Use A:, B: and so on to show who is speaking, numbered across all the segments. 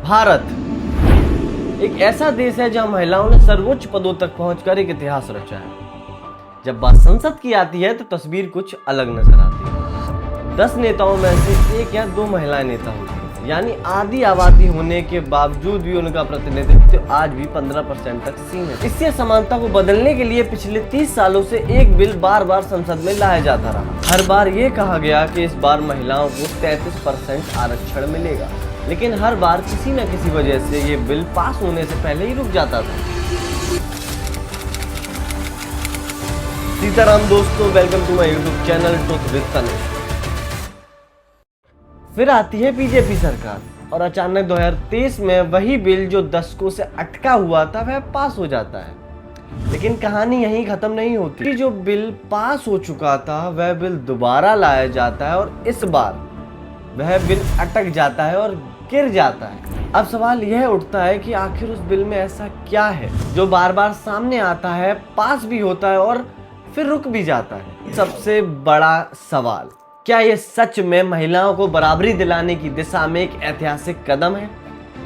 A: भारत एक ऐसा देश है जहां महिलाओं ने सर्वोच्च पदों तक पहुंचकर एक इतिहास रचा है। जब बात संसद की आती है तो तस्वीर कुछ अलग नजर आती है। 10 नेताओं में से 1 या 2 महिलाएं नेता होती हैं, यानी आधी आबादी होने के बावजूद भी उनका प्रतिनिधित्व आज भी 15% तक सीमित है। इससे समानता को बदलने के लिए पिछले 30 सालों से एक बिल बार बार संसद में लाया जाता रहा। हर बार ये कहा गया कि इस बार महिलाओं को 33% आरक्षण मिलेगा, लेकिन हर बार किसी न किसी वजह से ये बिल पास होने से पहले ही रुक जाता था। सीताराम दोस्तों, welcome to my YouTube channel truth with Tanishk. फिर आती है बीजेपी सरकार और अचानक 2023 में वही बिल जो दशकों से अटका हुआ था वह पास हो जाता है। लेकिन कहानी यहीं खत्म नहीं होती। जो बिल पास हो चुका था वह बिल दोबारा लाया जाता है और इस बार वह बिल अटक जाता है और गिर जाता है। अब सवाल यह उठता है कि आखिर उस बिल में ऐसा क्या है जो बार बार सामने आता है, पास भी होता है और फिर रुक भी जाता है। सबसे बड़ा सवाल, क्या यह सच में महिलाओं को बराबरी दिलाने की दिशा में एक ऐतिहासिक कदम है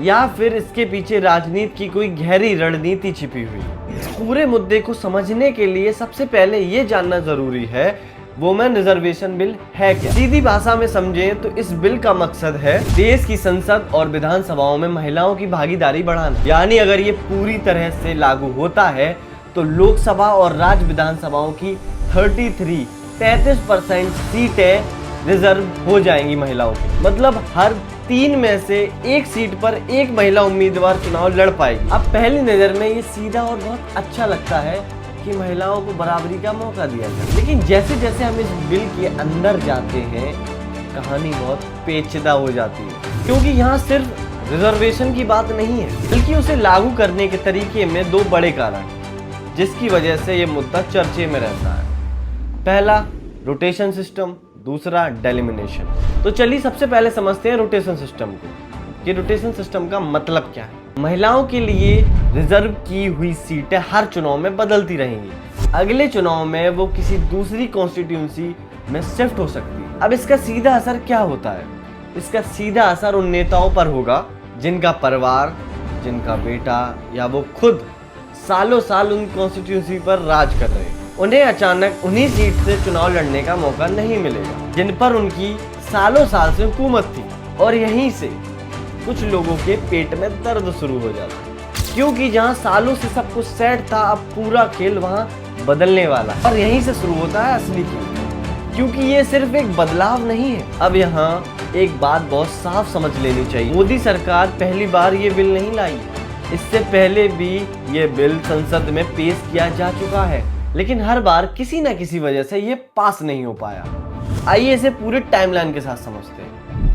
A: या फिर इसके पीछे राजनीति की कोई गहरी रणनीति छिपी हुई है? इस पूरे मुद्दे को समझने के लिए सबसे पहले ये जानना जरूरी है वुमेन रिजर्वेशन बिल है क्या। सीधी भाषा में समझें तो इस बिल का मकसद है देश की संसद और विधानसभाओं में महिलाओं की भागीदारी बढ़ाना। यानी अगर ये पूरी तरह से लागू होता है तो लोकसभा और राज्य विधानसभाओं की 33% सीटें रिजर्व हो जाएंगी महिलाओं की। मतलब हर 3 में से 1 सीट पर 1 महिला उम्मीदवार चुनाव लड़ पाएगी। अब पहली नजर में ये सीधा और बहुत अच्छा लगता है कि महिलाओं को बराबरी का मौका दिया जाए, लेकिन जैसे जैसे हम इस बिल के अंदर जाते हैं कहानी बहुत पेचीदा हो जाती है। क्योंकि यहाँ सिर्फ रिजर्वेशन की बात नहीं है, बल्कि उसे लागू करने के तरीके में 2 बड़े कारण जिसकी वजह से ये मुद्दा चर्चे में रहता है। पहला रोटेशन सिस्टम, दूसरा डेलिमिनेशन। तो चलिए सबसे पहले समझते हैं रोटेशन सिस्टम को कि रोटेशन सिस्टम का मतलब क्या है। महिलाओं के लिए रिजर्व की हुई सीटें हर चुनाव में बदलती रहेंगी। अगले चुनाव में वो किसी दूसरी कॉन्स्टिट्यूंसी में शिफ्ट हो सकती है। अब इसका सीधा असर क्या होता है? इसका सीधा असर उन नेताओं पर होगा जिनका परिवार, जिनका बेटा या वो खुद सालों साल उन कॉन्स्टिट्यूंसी पर राज कर रहे हैं। उन्हें अचानक उन्हीं सीट से चुनाव लड़ने का मौका नहीं मिलेगा जिन पर उनकी सालों साल से हुकूमत थी। और यहीं से कुछ लोगों के पेट में दर्द शुरू हो जाता है, क्योंकि जहां सालों से सब कुछ सेट था अब पूरा खेल वहां बदलने वाला है। और यहीं से शुरू होता है असली खेल, क्योंकि ये सिर्फ एक बदलाव नहीं है। अब यहाँ एक बात बहुत साफ समझ लेनी चाहिए, मोदी सरकार पहली बार ये बिल नहीं लाई। इससे पहले भी ये बिल संसद में पेश किया जा चुका है, लेकिन हर बार किसी न किसी वजह से ये पास नहीं हो पाया। आइए इसे पूरे टाइमलाइन के साथ समझते हैं।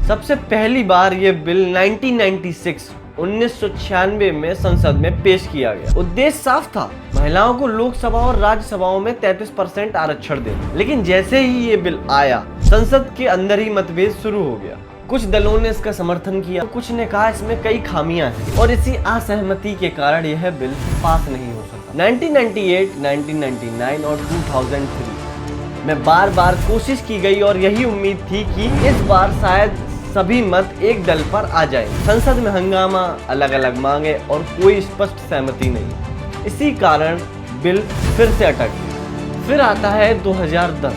A: सबसे पहली बार ये बिल 1996 में संसद में पेश किया गया। उद्देश्य साफ था, महिलाओं को लोकसभा और राज्यसभाओं में 33% आरक्षण देना। लेकिन जैसे ही ये बिल आया संसद के अंदर ही मतभेद शुरू हो गया। कुछ दलों ने इसका समर्थन किया, कुछ ने कहा इसमें कई खामियां हैं और इसी असहमति के कारण यह बिल पास नहीं हो सका। 1998, 1999 और 2003 में बार बार कोशिश की गई और यही उम्मीद थी कि इस बार शायद सभी मत एक दल पर आ जाए। संसद में हंगामा, अलग अलग मांगे और कोई स्पष्ट सहमति नहीं। इसी कारण बिल फिर से अटक गया। फिर आता है 2010।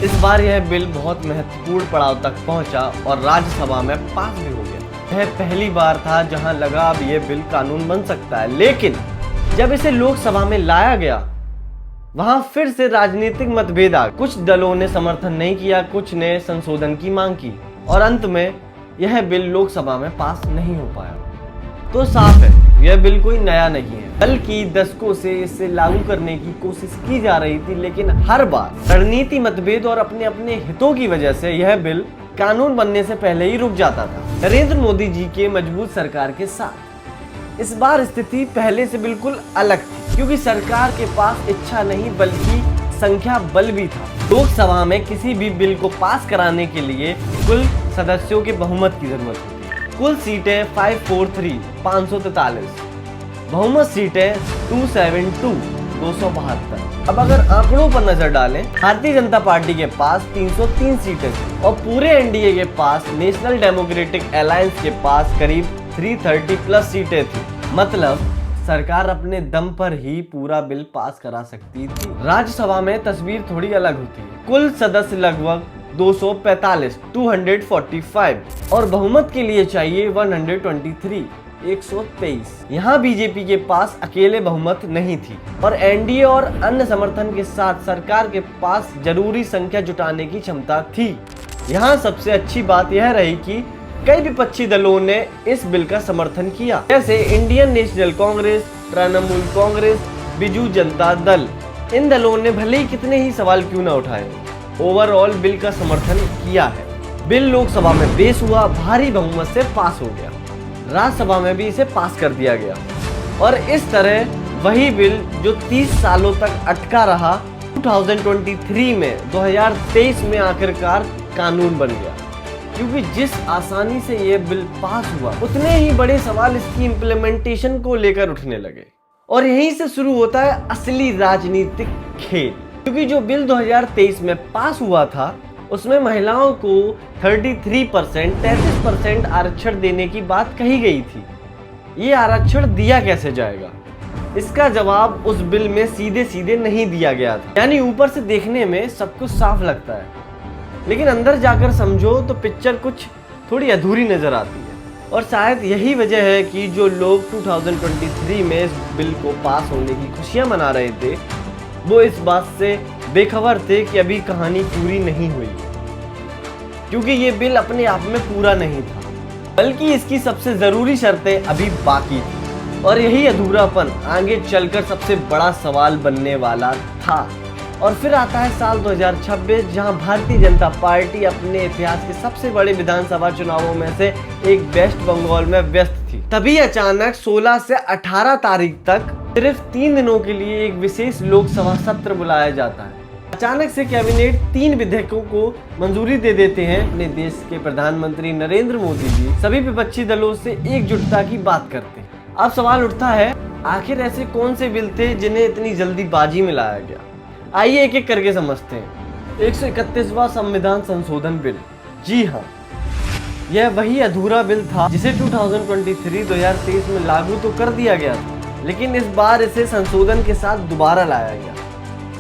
A: इस बार यह बिल बहुत महत्वपूर्ण पड़ाव तक पहुंचा और राज्यसभा में पास भी हो गया। यह पहली बार था जहां लगा अब यह बिल कानून बन सकता है। लेकिन जब इसे लोकसभा में लाया गया वहां फिर से राजनीतिक मतभेद आ गए। कुछ दलों ने समर्थन नहीं किया, कुछ ने संशोधन की मांग की और अंत में यह बिल लोकसभा में पास नहीं हो पाया। तो साफ है यह बिल कोई नया नहीं है, बल्कि दशकों से इसे लागू करने की कोशिश की जा रही थी। लेकिन हर बार रणनीति मतभेद और अपने अपने हितों की वजह से यह बिल कानून बनने से पहले ही रुक जाता था। नरेंद्र मोदी जी के मजबूत सरकार के साथ इस बार स्थिति पहले से बिल्कुल अलग थी, क्योंकि सरकार के पास इच्छा नहीं बल्कि संख्या बल भी था। लोकसभा में किसी भी बिल को पास कराने के लिए कुल सदस्यों के बहुमत की जरूरत होती है। कुल सीटें 543, बहुमत सीटें 272। अब अगर आंकड़ों पर नजर डालें, भारतीय जनता पार्टी के पास 303 सीटें थी और पूरे एनडीए के पास, नेशनल डेमोक्रेटिक अलायंस के पास करीब 330 प्लस सीटें थी। मतलब सरकार अपने दम पर ही पूरा बिल पास करा सकती थी। राज्यसभा में तस्वीर थोड़ी अलग होती है। कुल सदस्य लगभग 245 245 और बहुमत के लिए चाहिए 123 123। यहाँ बीजेपी के पास अकेले बहुमत नहीं थी और एनडीए और अन्य समर्थन के साथ सरकार के पास जरूरी संख्या जुटाने की क्षमता थी। यहाँ सबसे अच्छी बात यह रही कि कई विपक्षी दलों ने इस बिल का समर्थन किया, जैसे इंडियन नेशनल कांग्रेस, तृणमूल कांग्रेस, बिजू जनता दल। इन दलों ने भले ही कितने ही सवाल क्यों न उठाए, ओवरऑल बिल का समर्थन किया है। बिल लोकसभा में पेश हुआ, भारी बहुमत से पास हो गया। राज्यसभा में भी इसे पास कर दिया गया और इस तरह वही बिल जो 30 सालों तक अटका रहा 2023 में आखिरकार कानून बन गया। क्योंकि जिस आसानी से ये बिल पास हुआ, उतने ही बड़े सवाल इसकी इम्प्लीमेंटेशन को लेकर उठने लगे और यहीं से शुरू होता है असली राजनीतिक खेल। क्योंकि जो बिल 2023 में पास हुआ था उसमें महिलाओं को 33% आरक्षण देने की बात कही गई थी। ये आरक्षण दिया कैसे जाएगा? इसका जवाब उस बिल में सीधे सीधे नहीं दिया गया था। यानी ऊपर से देखने में सब कुछ साफ लगता है, लेकिन अंदर जाकर समझो तो पिक्चर कुछ थोड़ी अधूरी नजर आती है। और शायद यही वजह है कि जो लोग 2023 में इस बिल को पास होने की खुशियां मना रहे थे, वो इस बात से बेखबर थे कि अभी कहानी पूरी नहीं हुई, क्योंकि ये बिल अपने आप में पूरा नहीं था, बल्कि इसकी सबसे जरूरी शर्तें अभी बाकी थी। और यही अधूरापन आगे चलकर सबसे बड़ा सवाल बनने वाला था। और फिर आता है साल 2026, जहां भारतीय जनता पार्टी अपने इतिहास के सबसे बड़े विधानसभा चुनावों में से एक वेस्ट बंगाल में व्यस्त थी। तभी अचानक 16 से 18 तारीख तक सिर्फ 3 दिनों के लिए एक विशेष लोकसभा सत्र बुलाया जाता है। अचानक से कैबिनेट 3 विधेयकों को मंजूरी दे देते हैं। अपने देश के प्रधानमंत्री नरेंद्र मोदी जी सभी विपक्षी दलों से एकजुटता की बात करते हैं। अब सवाल उठता है, आखिर ऐसे कौन से बिल थे जिन्हें इतनी जल्दी बाजी में लाया गया? आइए एक एक करके समझते हैं। 131वां संविधान संशोधन बिल। जी हाँ, यह वही अधूरा बिल था जिसे 2023 में लागू तो कर दिया गया था, लेकिन इस बार इसे संशोधन के साथ दोबारा लाया गया।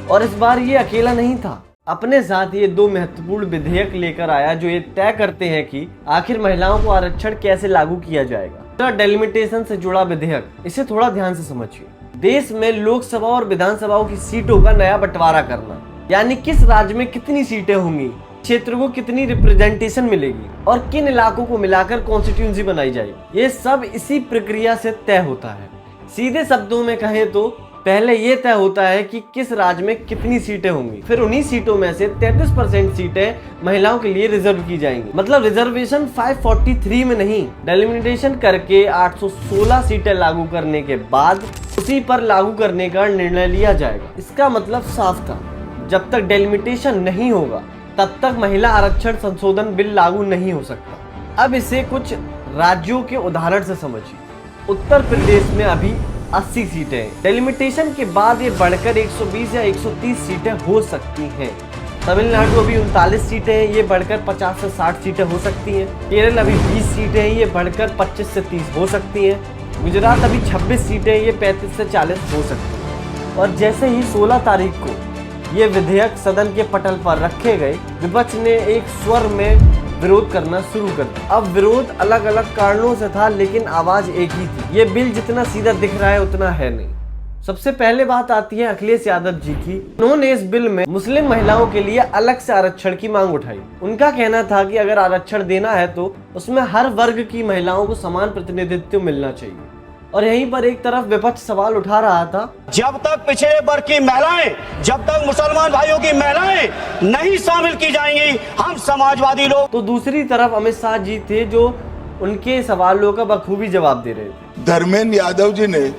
A: और इस बार ये अकेला नहीं था, अपने साथ ये 2 महत्वपूर्ण विधेयक लेकर आया जो ये तय करते हैं कि आखिर महिलाओं को आरक्षण कैसे लागू किया जाएगा। डेलिमिटेशन से जुड़ा विधेयक, इसे थोड़ा ध्यान से समझिए। देश में लोकसभा और विधानसभाओं की सीटों का नया बंटवारा करना, यानी किस राज्य में कितनी सीटें होंगी, क्षेत्र को कितनी रिप्रेजेंटेशन मिलेगी और किन इलाकों को मिलाकर कॉन्स्टिट्यूंसी बनाई जाएगी, ये सब इसी प्रक्रिया से तय होता है। सीधे शब्दों में कहें तो पहले ये तय होता है कि किस राज्य में कितनी सीटें होंगी, फिर उन्हीं सीटों में से 33% सीटें महिलाओं के लिए रिजर्व की जाएंगी। मतलब रिजर्वेशन 543 में नहीं, डेलिमिटेशन करके 816 सीटें लागू करने के बाद उसी पर लागू करने का निर्णय लिया जाएगा। इसका मतलब साफ था, जब तक डेलिमिटेशन नहीं होगा तब तक महिला आरक्षण संशोधन बिल लागू नहीं हो सकता। अब इसे कुछ राज्यों के उदाहरण से समझिए। उत्तर प्रदेश में अभी 80 सीटें हैं। डेलिमिटेशन के बाद ये बढ़कर 120 या 130 सीटें हो सकती हैं। तमिलनाडु अभी 39 सीटें हैं, ये बढ़कर 50 से 60 सीटें हो सकती हैं। केरल अभी 20 सीटें हैं, ये बढ़कर 25 से 30 हो सकती हैं। गुजरात अभी 26 सीटें हैं, ये 35 से 40 हो सकती हैं। और जैसे ही 16 तारीख को ये विधेयक सदन के पटल पर रखे गए, विपक्ष ने एक स्वर में विरोध करना शुरू कर दिया। अब विरोध अलग अलग कारणों से था, लेकिन आवाज एक ही थी। ये बिल जितना सीधा दिख रहा है उतना है नहीं। सबसे पहले बात आती है अखिलेश यादव जी की। उन्होंने इस बिल में मुस्लिम महिलाओं के लिए अलग से आरक्षण की मांग उठाई। उनका कहना था कि अगर आरक्षण देना है तो उसमें हर वर्ग की महिलाओं को समान प्रतिनिधित्व मिलना चाहिए। और यहीं पर एक तरफ विपक्ष सवाल उठा रहा था,
B: जब तक पिछड़े वर्ग की महिलाएं, जब तक मुसलमान भाइयों की महिलाएं नहीं शामिल की जाएंगी, हम समाजवादी लोग।
A: तो दूसरी तरफ अमित शाह जी थे जो उनके सवालों का बखूबी जवाब दे रहे थे।
C: धर्मेंद्र यादव जी ने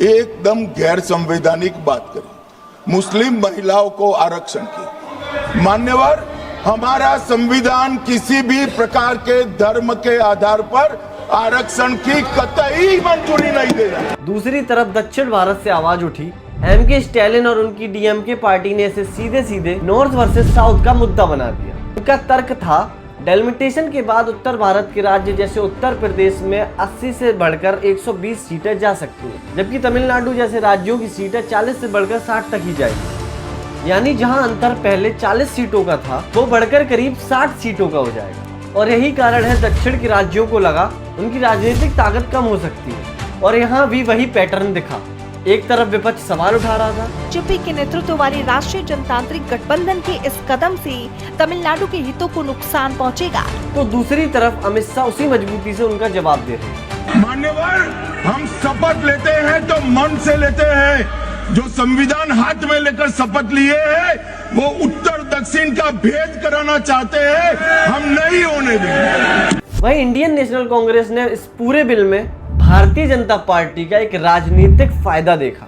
C: एकदम गैर संवैधानिक बात करी, मुस्लिम महिलाओं को आरक्षण की। मान्यवर, हमारा संविधान किसी भी प्रकार के धर्म के आधार पर आरक्षण की कतई मंजूरी नहीं दे रहा।
A: दूसरी तरफ दक्षिण भारत से आवाज उठी। एमके स्टैलिन और उनकी डीएमके पार्टी ने इसे सीधे सीधे नॉर्थ वर्सेस साउथ का मुद्दा बना दिया। उनका तर्क था, डेलिमिटेशन के बाद उत्तर भारत के राज्य जैसे उत्तर प्रदेश में 80 से बढ़कर 120 सीटें जा सकती हैं, जबकि तमिलनाडु जैसे राज्यों की सीटें 40 से बढ़कर 60 तक ही जाएगी। यानी जहां अंतर पहले 40 सीटों का था वो बढ़कर करीब 60 सीटों का हो जाएगा। और यही कारण है दक्षिण के राज्यों को लगा उनकी राजनीतिक ताकत कम हो सकती है, और यहाँ भी वही पैटर्न दिखा। एक तरफ विपक्ष सवाल उठा रहा था,
D: जेपी के नेतृत्व वाली राष्ट्रीय जनतांत्रिक गठबंधन के इस कदम से तमिलनाडु के हितों को नुकसान पहुंचेगा,
A: तो दूसरी तरफ अमित शाह उसी मजबूती से उनका जवाब दे रहे हैं।
C: मान्यवर, हम शपथ लेते हैं तो मन से लेते हैं। जो संविधान हाथ में लेकर शपथ लिए हैं वो उत्तर दक्षिण का भेद कराना चाहते हैं, हम नहीं होने देंगे।
A: वहीं इंडियन नेशनल कांग्रेस ने इस पूरे बिल में भारतीय जनता पार्टी का एक राजनीतिक फायदा देखा।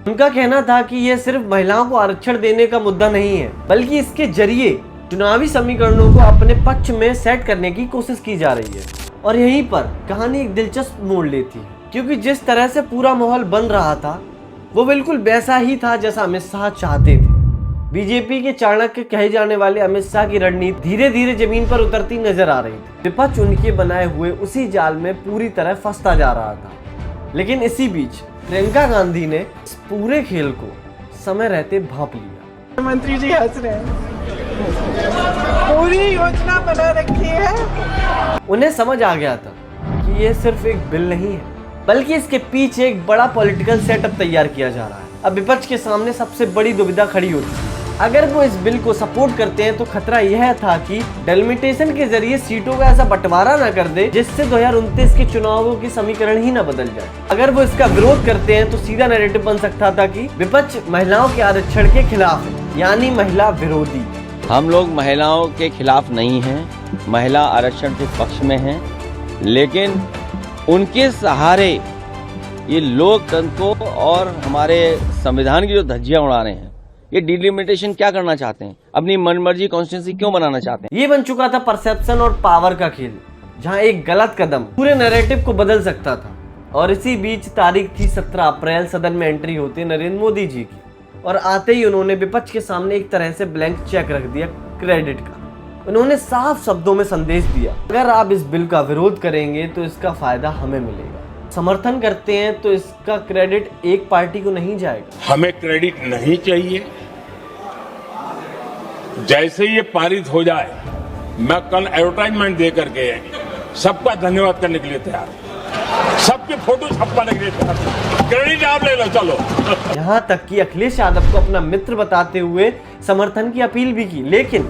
A: उनका कहना था कि यह सिर्फ महिलाओं को आरक्षण देने का मुद्दा नहीं है, बल्कि इसके जरिए चुनावी समीकरणों को अपने पक्ष में सेट करने की कोशिश की जा रही है। और यहीं पर कहानी एक दिलचस्प मोड़ लेती है, क्योंकि जिस तरह से पूरा माहौल बन रहा था वो बिल्कुल वैसा ही था जैसा अमित शाह चाहते थे। बीजेपी के चाणक्य कहे जाने वाले अमित शाह की रणनीति धीरे धीरे जमीन पर उतरती नजर आ रही थी। विपक्ष उनके बनाए हुए उसी जाल में पूरी तरह फंसता जा रहा था। लेकिन इसी बीच प्रियंका गांधी ने इस पूरे खेल को समय रहते भांप लिया।
E: मंत्री जी हंस रहे हैं, पूरी योजना बना रखी है।
A: उन्हें समझ आ गया था कि ये सिर्फ एक बिल नहीं है, बल्कि इसके पीछे एक बड़ा पॉलिटिकल सेटअप तैयार किया जा रहा है। अब विपक्ष के सामने सबसे बड़ी दुविधा खड़ी होती है। अगर वो इस बिल को सपोर्ट करते हैं तो खतरा यह था कि डेलिमिटेशन के जरिए सीटों का ऐसा बंटवारा न कर दे जिससे 2029 के चुनावों की समीकरण ही न बदल जाए। अगर वो इसका विरोध करते हैं तो सीधा नैरेटिव बन सकता था कि विपक्ष महिलाओं के आरक्षण के खिलाफ है, यानी महिला विरोधी।
F: हम लोग महिलाओं के खिलाफ नहीं हैं, महिला आरक्षण के पक्ष में हैं, लेकिन उनके सहारे ये लोकतंत्र को और हमारे संविधान की जो धज्जियां उड़ा रहे हैं, ये डिलिमिटेशन क्या करना चाहते हैं, अपनी मनमर्जी कॉन्स्टिट्यूंसी क्यों बनाना चाहते हैं।
A: ये बन चुका था परसेप्शन और पावर का खेल, जहां एक गलत कदम पूरे नैरेटिव को बदल सकता था। और इसी बीच तारीख थी 17 अप्रैल, सदन में एंट्री होती नरेंद्र मोदी जी की, और आते ही उन्होंने विपक्ष के सामने एक तरह से ब्लैंक चेक रख दिया क्रेडिट का। उन्होंने साफ शब्दों में संदेश दिया, अगर आप इस बिल का विरोध करेंगे तो इसका फायदा हमें मिलेगा, समर्थन करते हैं तो इसका क्रेडिट एक पार्टी को नहीं जाएगा।
G: हमें क्रेडिट नहीं चाहिए। जैसे ये पारित हो जाए, मैं कल एडवर्टाइजमेंट दे करके सबका धन्यवाद करने के लिए तैयार हूं, सबके फोटो छपवाने के लिए तैयार हूं। क्रेडिट आप ले लो, चलो।
A: यहाँ तक कि अखिलेश यादव को अपना मित्र बताते हुए समर्थन की अपील भी की, लेकिन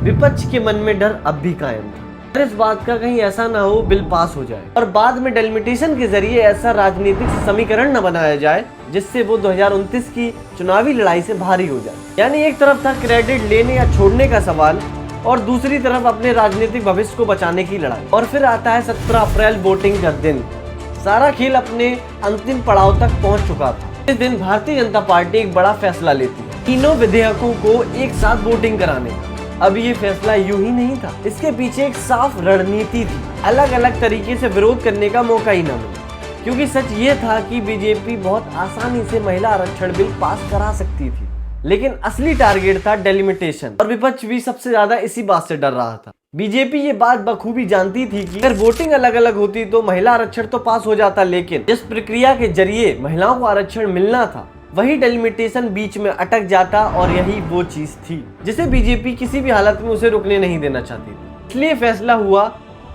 A: विपक्ष के मन में डर अब भी कायम था। इस बात का कहीं ऐसा ना हो बिल पास हो जाए और बाद में डेलिमिटेशन के जरिए ऐसा राजनीतिक समीकरण न बनाया जाए जिससे वो 2029 की चुनावी लड़ाई से भारी हो जाए। यानी एक तरफ था क्रेडिट लेने या छोड़ने का सवाल, और दूसरी तरफ अपने राजनीतिक भविष्य को बचाने की लड़ाई। और फिर आता है 17 अप्रैल वोटिंग का दिन। सारा खेल अपने अंतिम पड़ाव तक पहुंच चुका था। इस दिन भारतीय जनता पार्टी एक बड़ा फैसला लेती है, तीनों विधेयकों को एक साथ वोटिंग कराने का। अब ये फैसला यूं ही नहीं था, इसके पीछे एक साफ रणनीति थी। अलग अलग तरीके से विरोध करने का मौका ही ना मिला, क्योंकि सच ये था कि बीजेपी बहुत आसानी से महिला आरक्षण बिल पास करा सकती थी, लेकिन असली टारगेट था डेलिमिटेशन। और विपक्ष भी सबसे ज्यादा इसी बात से डर रहा था। बीजेपी ये बात बखूबी जानती थी कि अगर वोटिंग अलग अलग होती तो महिला आरक्षण तो पास हो जाता, लेकिन जिस प्रक्रिया के जरिए महिलाओं को आरक्षण मिलना था वही डेलिमिटेशन बीच में अटक जाता, और यही वो चीज थी जिसे बीजेपी किसी भी हालत में उसे रुकने नहीं देना चाहती थी। इसलिए फैसला हुआ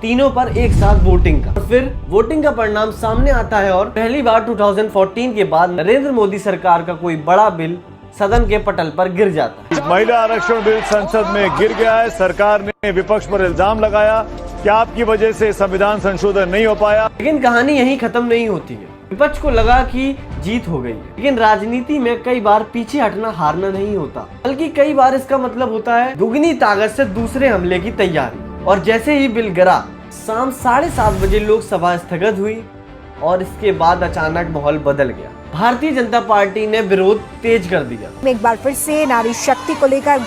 A: तीनों पर एक साथ वोटिंग का। फिर वोटिंग का परिणाम सामने आता है और पहली बार 2014 के बाद नरेंद्र मोदी सरकार का कोई बड़ा बिल सदन के पटल पर गिर जाता है।
H: महिला आरक्षण बिल संसद में गिर गया है। सरकार ने विपक्ष पर इल्जाम लगाया कि आपकी वजह से संविधान संशोधन नहीं हो पाया।
A: लेकिन कहानी यहीं खत्म नहीं होती है। विपक्ष को लगा कि जीत हो गई, लेकिन राजनीति में कई बार पीछे हटना हारना नहीं होता, बल्कि कई बार इसका मतलब होता है दुगनी ताकत से दूसरे हमले की तैयारी। और जैसे ही बिल गिरा, शाम 7:30 बजे लोकसभा स्थगित हुई और इसके बाद अचानक माहौल बदल गया। भारतीय जनता पार्टी ने विरोध तेज कर दिया।
D: एक बार फिर से नारी शक्ति को लेकर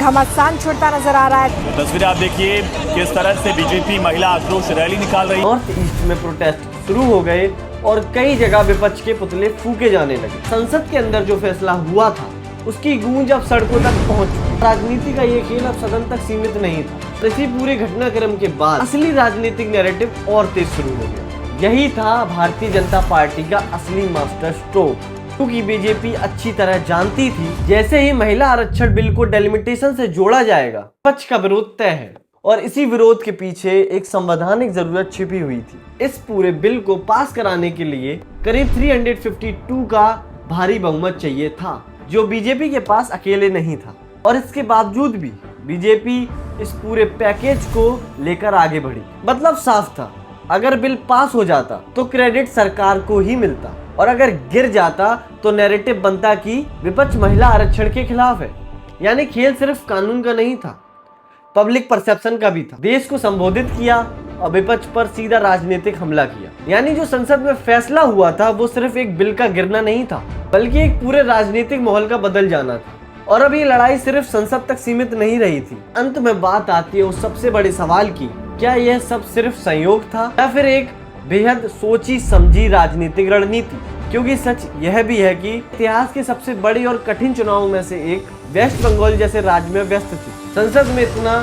D: घमासान छुड़ता नजर आ रहा है।
H: तस्वीरें आप देखिए किस तरह से बीजेपी महिला आक्रोश रैली निकाल रही है।
A: नॉर्थ ईस्ट में प्रोटेस्ट शुरू हो गए और कई जगह विपक्ष के पुतले फूके जाने लगे। संसद के अंदर जो फैसला हुआ था उसकी गूंज अब सड़कों तक पहुंच चुकी। राजनीति का ये खेल अब सदन तक सीमित नहीं था। इसी पूरे घटनाक्रम के बाद असली राजनीतिक नैरेटिव और तेज शुरू हो गया। यही था भारतीय जनता पार्टी का असली मास्टर स्ट्रोक, क्योंकि बीजेपी अच्छी तरह जानती थी जैसे ही महिला आरक्षण बिल को डेलिमिटेशन से जोड़ा जाएगा, विपक्ष का विरोध तय है। और इसी विरोध के पीछे एक संवैधानिक जरूरत छिपी हुई थी। इस पूरे बिल को पास कराने के लिए करीब 352 का भारी बहुमत चाहिए था, जो बीजेपी के पास अकेले नहीं था। और इसके बावजूद भी बीजेपी इस पूरे पैकेज को लेकर आगे बढ़ी। मतलब साफ था, अगर बिल पास हो जाता तो क्रेडिट सरकार को ही मिलता, और अगर गिर जाता तो नैरेटिव बनता कि विपक्ष महिला आरक्षण के खिलाफ है। यानी खेल सिर्फ कानून का नहीं था, पब्लिक परसेप्शन का भी था। देश को संबोधित किया और विपक्ष पर सीधा राजनीतिक हमला किया। यानी जो संसद में फैसला हुआ था वो सिर्फ एक बिल का गिरना नहीं था, बल्कि एक पूरे राजनीतिक माहौल का बदल जाना था। और अब ये लड़ाई सिर्फ संसद तक सीमित नहीं रही थी। अंत में बात आती है उस सबसे बड़े सवाल की, क्या यह सब सिर्फ संयोग था या फिर एक बेहद सोची समझी राजनीतिक रणनीति? क्योंकि सच यह भी है कि इतिहास के सबसे बड़ी और कठिन चुनावों में से एक वेस्ट बंगाल जैसे राज्य में व्यस्त थी। संसद में इतना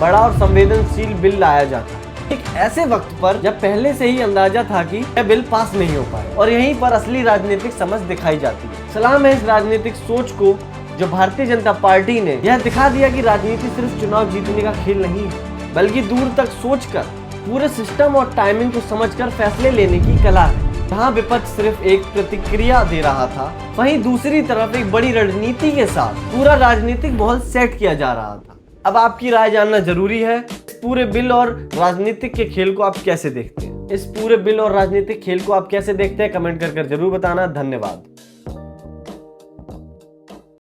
A: बड़ा और संवेदनशील बिल लाया जाता एक ऐसे वक्त पर जब पहले से ही अंदाजा था कि यह बिल पास नहीं हो पाए, और यहीं पर असली राजनीतिक समझ दिखाई जाती है। सलाम है इस राजनीतिक सोच को जो भारतीय जनता पार्टी ने यह दिखा दिया कि राजनीति सिर्फ चुनाव जीतने का खेल नहीं है, बल्कि दूर तक सोचकर पूरे सिस्टम और टाइमिंग को समझकर फैसले लेने की कला है। जहां विपक्ष सिर्फ एक प्रतिक्रिया दे रहा था, वहीं दूसरी तरफ एक बड़ी रणनीति के साथ पूरा राजनीतिक माहौल सेट किया जा रहा था। अब आपकी राय जानना जरूरी है। इस पूरे बिल और राजनीतिक के खेल को आप कैसे देखते हैं? इस पूरे बिल और राजनीतिक खेल को आप कैसे देखते हैं? कमेंट कर जरूर बताना। धन्यवाद।